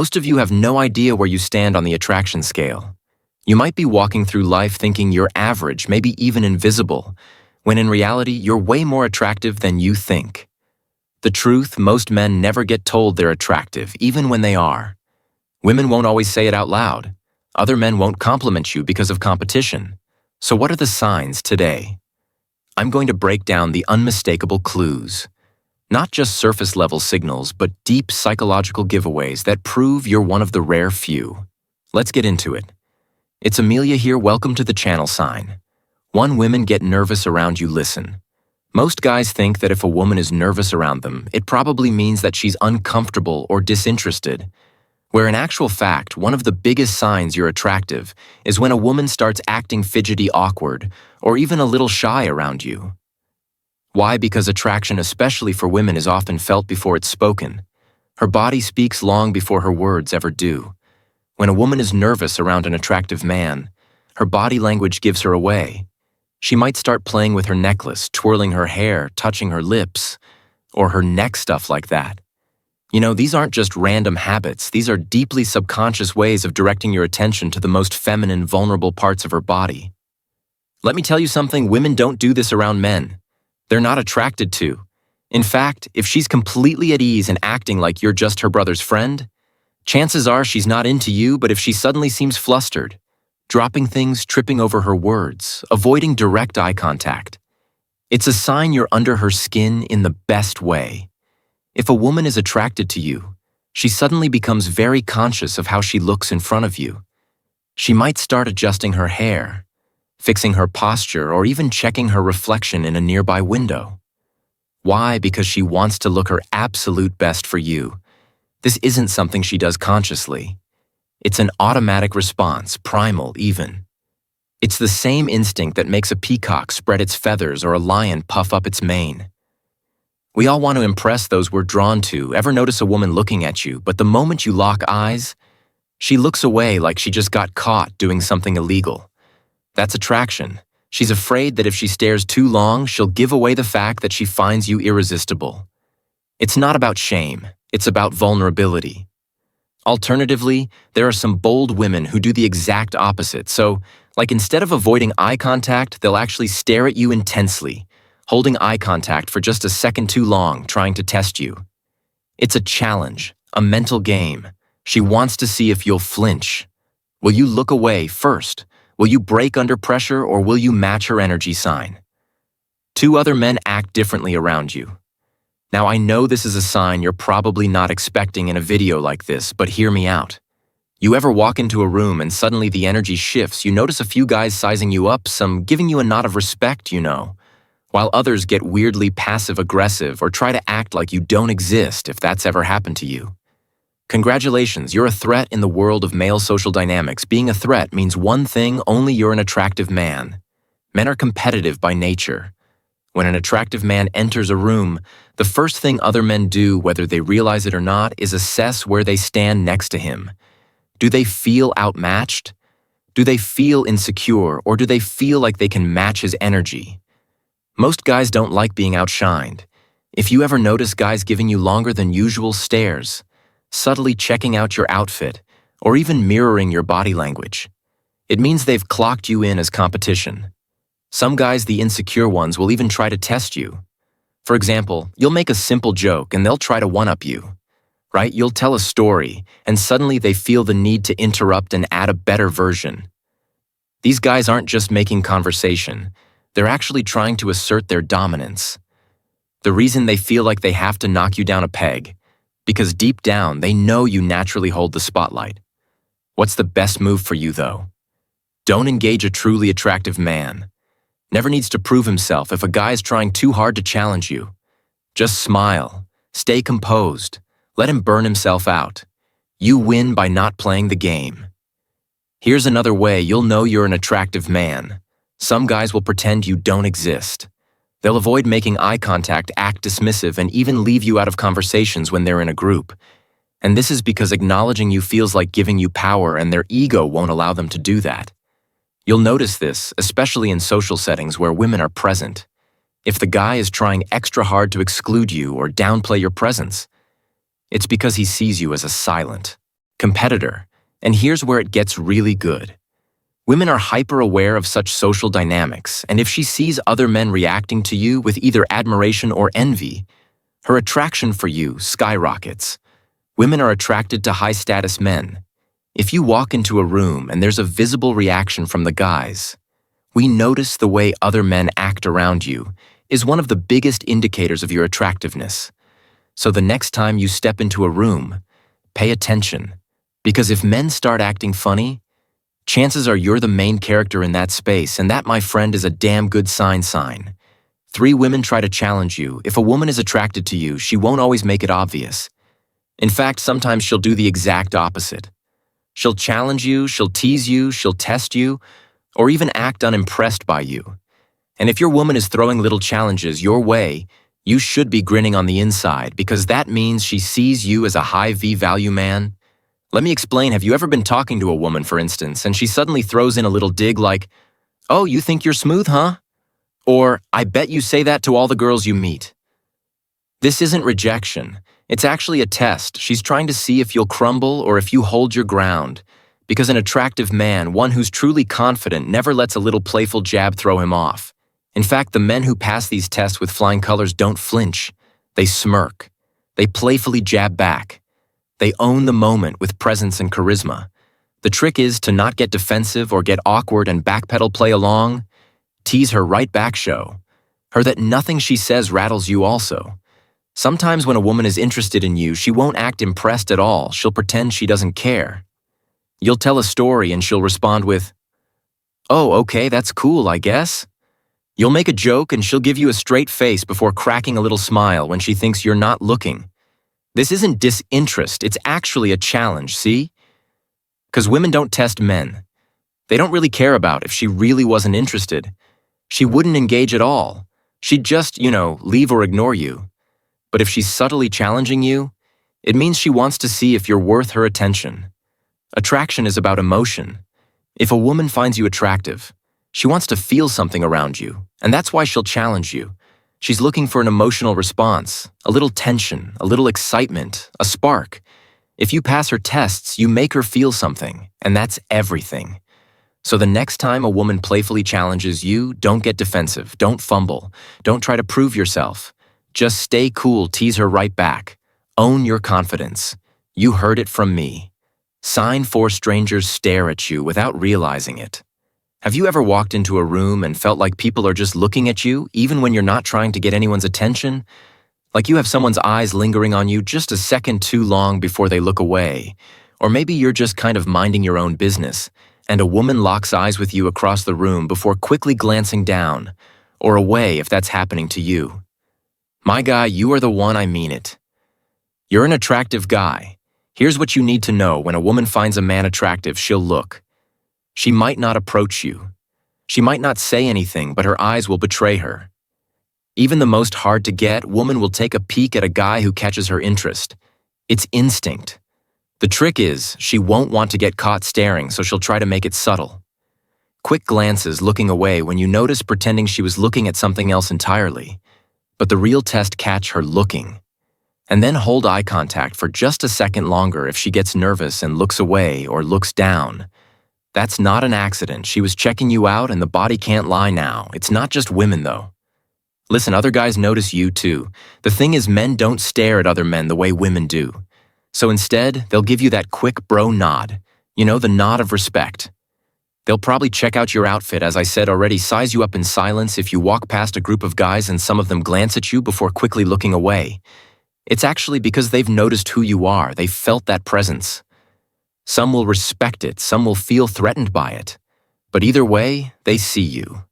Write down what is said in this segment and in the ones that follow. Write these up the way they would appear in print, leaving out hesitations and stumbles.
Most of you have no idea where you stand on the attraction scale. You might be walking through life thinking you're average, maybe even invisible, when in reality, you're way more attractive than you think. The truth, most men never get told they're attractive, even when they are. Women won't always say it out loud. Other men won't compliment you because of competition. So what are the signs today? I'm going to break down the unmistakable clues. Not just surface-level signals, but deep psychological giveaways that prove you're one of the rare few. Let's get into it. It's Amelia here, welcome to the channel sign. When women get nervous around you, listen. Most guys think that if a woman is nervous around them, it probably means that she's uncomfortable or disinterested. Where in actual fact, one of the biggest signs you're attractive is when a woman starts acting fidgety, awkward, or even a little shy around you. Why? Because attraction, especially for women, is often felt before it's spoken. Her body speaks long before her words ever do. When a woman is nervous around an attractive man, her body language gives her away. She might start playing with her necklace, twirling her hair, touching her lips, or her neck, stuff like that. You know, these aren't just random habits. These are deeply subconscious ways of directing your attention to the most feminine, vulnerable parts of her body. Let me tell you something, women don't do this around men. They're not attracted to. In fact, if she's completely at ease and acting like you're just her brother's friend, chances are she's not into you. But if she suddenly seems flustered, dropping things, tripping over her words, avoiding direct eye contact, it's a sign you're under her skin in the best way. If a woman is attracted to you, she suddenly becomes very conscious of how she looks in front of you. She might start adjusting her hair, fixing her posture, or even checking her reflection in a nearby window. Why? Because she wants to look her absolute best for you. This isn't something she does consciously. It's an automatic response, primal even. It's the same instinct that makes a peacock spread its feathers or a lion puff up its mane. We all want to impress those we're drawn to. Ever notice a woman looking at you, but the moment you lock eyes, she looks away like she just got caught doing something illegal? That's attraction. She's afraid that if she stares too long, she'll give away the fact that she finds you irresistible. It's not about shame, it's about vulnerability. Alternatively, there are some bold women who do the exact opposite. So, like instead of avoiding eye contact, they'll actually stare at you intensely, holding eye contact for just a second too long, trying to test you. It's a challenge, a mental game. She wants to see if you'll flinch. Will you look away first? Will you break under pressure, or will you match her energy sign? Two other men act differently around you. Now, I know this is a sign you're probably not expecting in a video like this, but hear me out. You ever walk into a room and suddenly the energy shifts? You notice a few guys sizing you up, some giving you a nod of respect, while others get weirdly passive-aggressive or try to act like you don't exist, if that's ever happened to you. Congratulations, you're a threat in the world of male social dynamics. Being a threat means one thing: only you're an attractive man. Men are competitive by nature. When an attractive man enters a room, the first thing other men do, whether they realize it or not, is assess where they stand next to him. Do they feel outmatched? Do they feel insecure, or do they feel like they can match his energy? Most guys don't like being outshined. If you ever notice guys giving you longer than usual stares, subtly checking out your outfit, or even mirroring your body language, it means they've clocked you in as competition. Some guys, the insecure ones, will even try to test you. For example, you'll make a simple joke and they'll try to one-up you, right? You'll tell a story, and suddenly they feel the need to interrupt and add a better version. These guys aren't just making conversation. They're actually trying to assert their dominance. The reason they feel like they have to knock you down a peg, because deep down they know you naturally hold the spotlight. What's the best move for you, though? Don't engage a truly attractive man. Never needs to prove himself. If a guy's trying too hard to challenge you, just smile, stay composed, let him burn himself out. You win by not playing the game. Here's another way you'll know you're an attractive man. Some guys will pretend you don't exist. They'll avoid making eye contact, act dismissive, and even leave you out of conversations when they're in a group. And this is because acknowledging you feels like giving you power, and their ego won't allow them to do that. You'll notice this, especially in social settings where women are present. If the guy is trying extra hard to exclude you or downplay your presence, it's because he sees you as a silent, competitor, and here's where it gets really good. Women are hyper-aware of such social dynamics, and if she sees other men reacting to you with either admiration or envy, her attraction for you skyrockets. Women are attracted to high-status men. If you walk into a room and there's a visible reaction from the guys, we notice the way other men act around you is one of the biggest indicators of your attractiveness. So the next time you step into a room, pay attention, because if men start acting funny, chances are you're the main character in that space, and that, my friend, is a damn good sign. 3 women try to challenge you. If a woman is attracted to you, she won't always make it obvious. In fact, sometimes she'll do the exact opposite. She'll challenge you, she'll tease you, she'll test you, or even act unimpressed by you. And if your woman is throwing little challenges your way, you should be grinning on the inside, because that means she sees you as a high V-value man. Let me explain. Have you ever been talking to a woman, for instance, and she suddenly throws in a little dig like, "Oh, you think you're smooth, huh?" Or, "I bet you say that to all the girls you meet." This isn't rejection. It's actually a test. She's trying to see if you'll crumble or if you hold your ground. Because an attractive man, one who's truly confident, never lets a little playful jab throw him off. In fact, the men who pass these tests with flying colors don't flinch. They smirk. They playfully jab back. They own the moment with presence and charisma. The trick is to not get defensive or get awkward and backpedal, play along. Tease her right back, show her that nothing she says rattles you also. Sometimes when a woman is interested in you, she won't act impressed at all. She'll pretend she doesn't care. You'll tell a story and she'll respond with, "Oh, okay, that's cool, I guess." You'll make a joke and she'll give you a straight face before cracking a little smile when she thinks you're not looking. This isn't disinterest, it's actually a challenge, see? Because women don't test men. They don't really care about if she really wasn't interested. She wouldn't engage at all. She'd just, leave or ignore you. But if she's subtly challenging you, it means she wants to see if you're worth her attention. Attraction is about emotion. If a woman finds you attractive, she wants to feel something around you, and that's why she'll challenge you. She's looking for an emotional response, a little tension, a little excitement, a spark. If you pass her tests, you make her feel something, and that's everything. So the next time a woman playfully challenges you, don't get defensive, don't fumble, don't try to prove yourself. Just stay cool, tease her right back. Own your confidence. You heard it from me. Sign 4 strangers stare at you without realizing it. Have you ever walked into a room and felt like people are just looking at you, even when you're not trying to get anyone's attention? Like you have someone's eyes lingering on you just a second too long before they look away. Or maybe you're just kind of minding your own business, and a woman locks eyes with you across the room before quickly glancing down, or away if that's happening to you. My guy, you are the one, I mean it. You're an attractive guy. Here's what you need to know. When a woman finds a man attractive, she'll look. She might not approach you. She might not say anything, but her eyes will betray her. Even the most hard-to-get woman will take a peek at a guy who catches her interest. It's instinct. The trick is, she won't want to get caught staring, so she'll try to make it subtle. Quick glances, looking away when you notice, pretending she was looking at something else entirely. But the real test, catch her looking. And then hold eye contact for just a second longer if she gets nervous and looks away or looks down. That's not an accident. She was checking you out, and the body can't lie now. It's not just women, though. Listen, other guys notice you, too. The thing is, men don't stare at other men the way women do. So instead, they'll give you that quick bro nod. The nod of respect. They'll probably check out your outfit, as I said already, size you up in silence if you walk past a group of guys and some of them glance at you before quickly looking away. It's actually because they've noticed who you are. They've felt that presence. Some will respect it, some will feel threatened by it. But either way, they see you.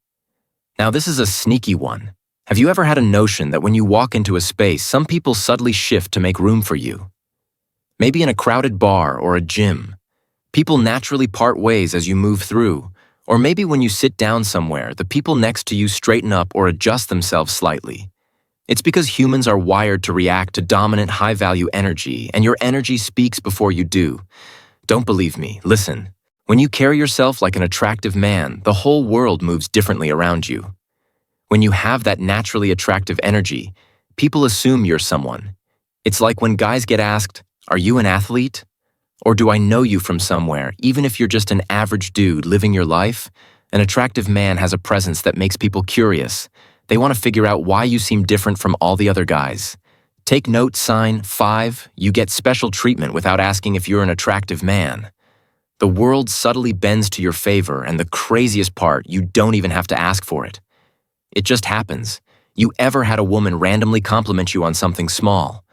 Now, this is a sneaky one. Have you ever had a notion that when you walk into a space, some people subtly shift to make room for you? Maybe in a crowded bar or a gym. People naturally part ways as you move through. Or maybe when you sit down somewhere, the people next to you straighten up or adjust themselves slightly. It's because humans are wired to react to dominant, high-value energy, and your energy speaks before you do. Don't believe me, listen. When you carry yourself like an attractive man, the whole world moves differently around you. When you have that naturally attractive energy, people assume you're someone. It's like when guys get asked, "Are you an athlete?" Or do I know you from somewhere, even if you're just an average dude living your life? An attractive man has a presence that makes people curious. They want to figure out why you seem different from all the other guys. Take note, sign 5, you get special treatment without asking if you're an attractive man. The world subtly bends to your favor, and the craziest part, you don't even have to ask for it. It just happens. You ever had a woman randomly compliment you on something small?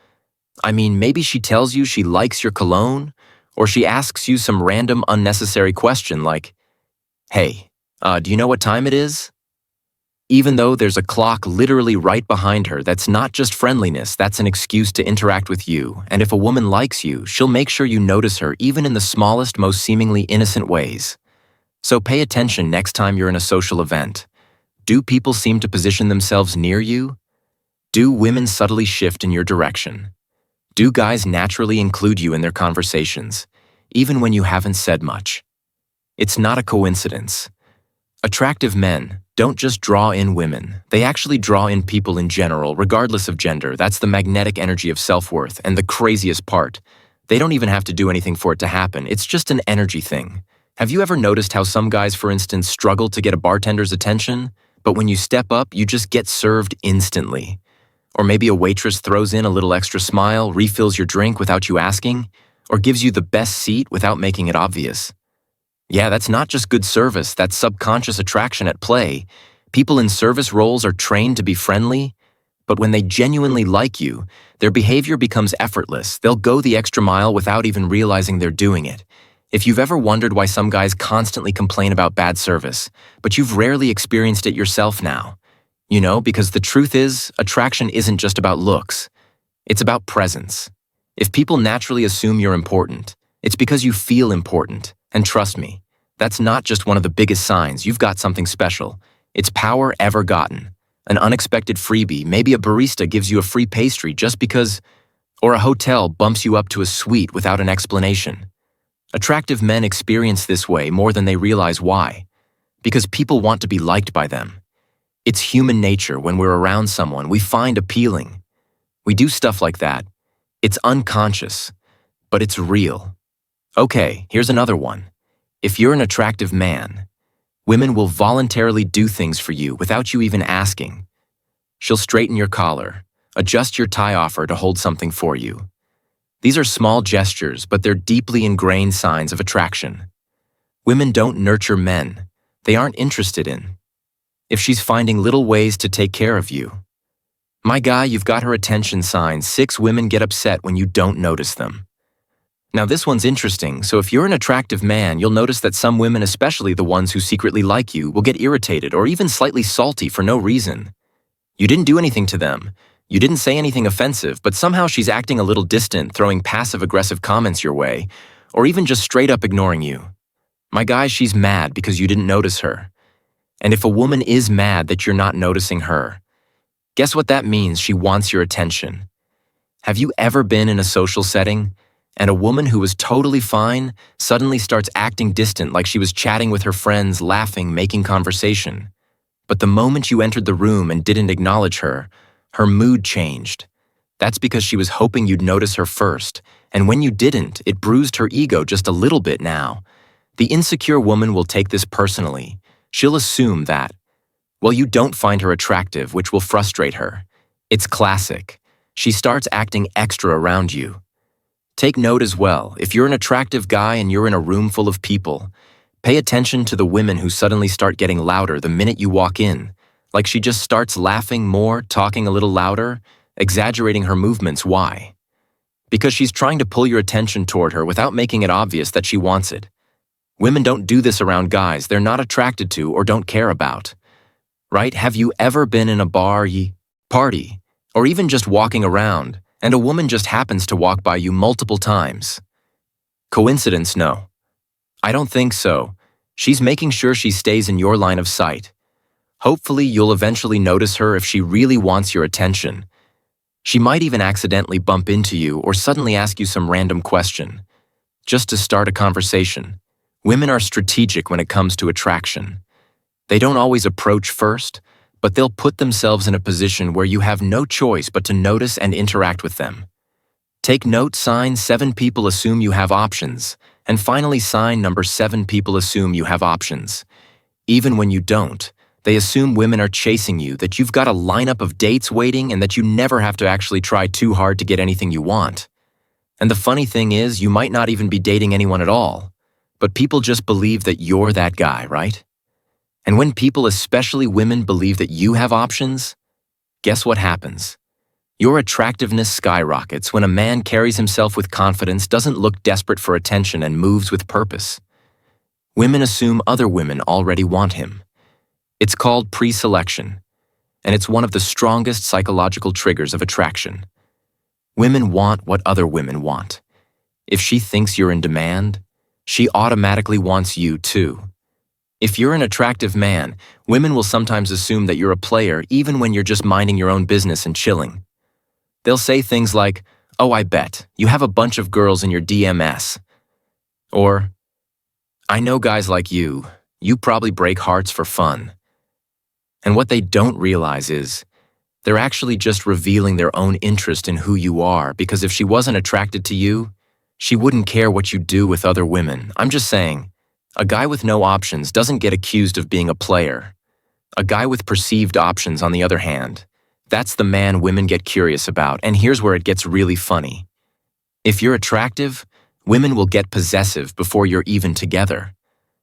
I mean, maybe she tells you she likes your cologne, or she asks you some random unnecessary question like, "Hey, do you know what time it is?" Even though there's a clock literally right behind her, that's not just friendliness, that's an excuse to interact with you. And if a woman likes you, she'll make sure you notice her even in the smallest, most seemingly innocent ways. So pay attention next time you're in a social event. Do people seem to position themselves near you? Do women subtly shift in your direction? Do guys naturally include you in their conversations, even when you haven't said much? It's not a coincidence. Attractive men don't just draw in women, they actually draw in people in general, regardless of gender. That's the magnetic energy of self-worth, and the craziest part, they don't even have to do anything for it to happen. It's just an energy thing. Have you ever noticed how some guys, for instance, struggle to get a bartender's attention, but when you step up, you just get served instantly? Or maybe a waitress throws in a little extra smile, refills your drink without you asking, or gives you the best seat without making it obvious. Yeah, that's not just good service, that's subconscious attraction at play. People in service roles are trained to be friendly, but when they genuinely like you, their behavior becomes effortless. They'll go the extra mile without even realizing they're doing it. If you've ever wondered why some guys constantly complain about bad service, but you've rarely experienced it yourself now, because the truth is, attraction isn't just about looks. It's about presence. If people naturally assume you're important, it's because you feel important. And trust me, that's not just one of the biggest signs you've got something special. It's power ever gotten. An unexpected freebie, maybe a barista gives you a free pastry just because, or a hotel bumps you up to a suite without an explanation. Attractive men experience this way more than they realize why. Because people want to be liked by them. It's human nature. When we're around someone we find appealing. We do stuff like that. It's unconscious, but it's real. Okay, here's another one. If you're an attractive man, women will voluntarily do things for you without you even asking. She'll straighten your collar, adjust your tie offer to hold something for you. These are small gestures, but they're deeply ingrained signs of attraction. Women don't nurture men they aren't interested in. If she's finding little ways to take care of you, my guy, you've got her attention sign. 6 women get upset when you don't notice them. Now this one's interesting, so if you're an attractive man, you'll notice that some women, especially the ones who secretly like you, will get irritated or even slightly salty for no reason. You didn't do anything to them. You didn't say anything offensive, but somehow she's acting a little distant, throwing passive-aggressive comments your way, or even just straight up ignoring you. My guy, she's mad because you didn't notice her. And if a woman is mad that you're not noticing her, guess what that means? She wants your attention. Have you ever been in a social setting and a woman who was totally fine suddenly starts acting distant, like she was chatting with her friends, laughing, making conversation? But the moment you entered the room and didn't acknowledge her, her mood changed. That's because she was hoping you'd notice her first, and when you didn't, it bruised her ego just a little bit now. The insecure woman will take this personally. She'll assume that, well, you don't find her attractive, which will frustrate her. It's classic. She starts acting extra around you. Take note as well, if you're an attractive guy and you're in a room full of people, pay attention to the women who suddenly start getting louder the minute you walk in. Like she just starts laughing more, talking a little louder, exaggerating her movements. Why? Because she's trying to pull your attention toward her without making it obvious that she wants it. Women don't do this around guys they're not attracted to or don't care about. Right? Have you ever been in a bar, party, or even just walking around, and a woman just happens to walk by you multiple times? Coincidence? No. I don't think so. She's making sure she stays in your line of sight. Hopefully, you'll eventually notice her if she really wants your attention. She might even accidentally bump into you or suddenly ask you some random question, just to start a conversation. Women are strategic when it comes to attraction. They don't always approach first, but they'll put themselves in a position where you have no choice but to notice and interact with them. Take note sign 7 people assume you have options, and finally sign number 7 people assume you have options. Even when you don't, they assume women are chasing you, that you've got a lineup of dates waiting, and that you never have to actually try too hard to get anything you want. And the funny thing is, you might not even be dating anyone at all, but people just believe that you're that guy, right? And when people, especially women, believe that you have options, guess what happens? Your attractiveness skyrockets when a man carries himself with confidence, doesn't look desperate for attention, and moves with purpose. Women assume other women already want him. It's called preselection, and it's one of the strongest psychological triggers of attraction. Women want what other women want. If she thinks you're in demand, she automatically wants you too. If you're an attractive man, women will sometimes assume that you're a player even when you're just minding your own business and chilling. They'll say things like, "Oh, I bet, you have a bunch of girls in your DMs." Or, "I know guys like you probably break hearts for fun." And what they don't realize is, they're actually just revealing their own interest in who you are, because if she wasn't attracted to you, she wouldn't care what you do with other women. I'm just saying, a guy with no options doesn't get accused of being a player. A guy with perceived options, on the other hand, that's the man women get curious about, and here's where it gets really funny. If you're attractive, women will get possessive before you're even together.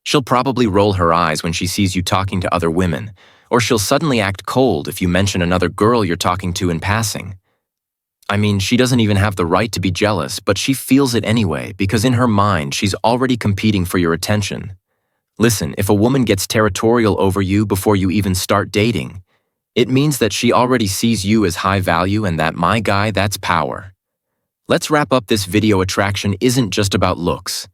She'll probably roll her eyes when she sees you talking to other women, or she'll suddenly act cold if you mention another girl you're talking to in passing. I mean, she doesn't even have the right to be jealous, but she feels it anyway, because in her mind, she's already competing for your attention. Listen, if a woman gets territorial over you before you even start dating, it means that she already sees you as high value, and that, my guy, that's power. Let's wrap up this video. Attraction isn't just about looks.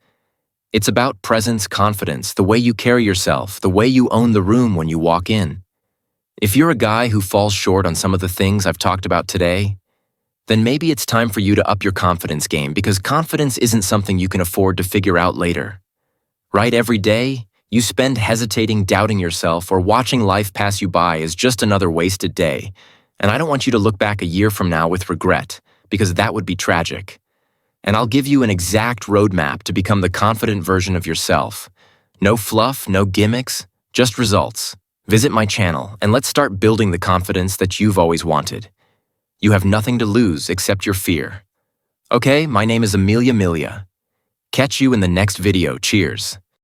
It's about presence, confidence, the way you carry yourself, the way you own the room when you walk in. If you're a guy who falls short on some of the things I've talked about today, then maybe it's time for you to up your confidence game, because confidence isn't something you can afford to figure out later. Right? Every day, you spend hesitating, doubting yourself, or watching life pass you by as just another wasted day. And I don't want you to look back a year from now with regret, because that would be tragic. And I'll give you an exact roadmap to become the confident version of yourself. No fluff, no gimmicks, just results. Visit my channel, and let's start building the confidence that you've always wanted. You have nothing to lose except your fear. Okay, my name is Amelia Milia. Catch you in the next video. Cheers.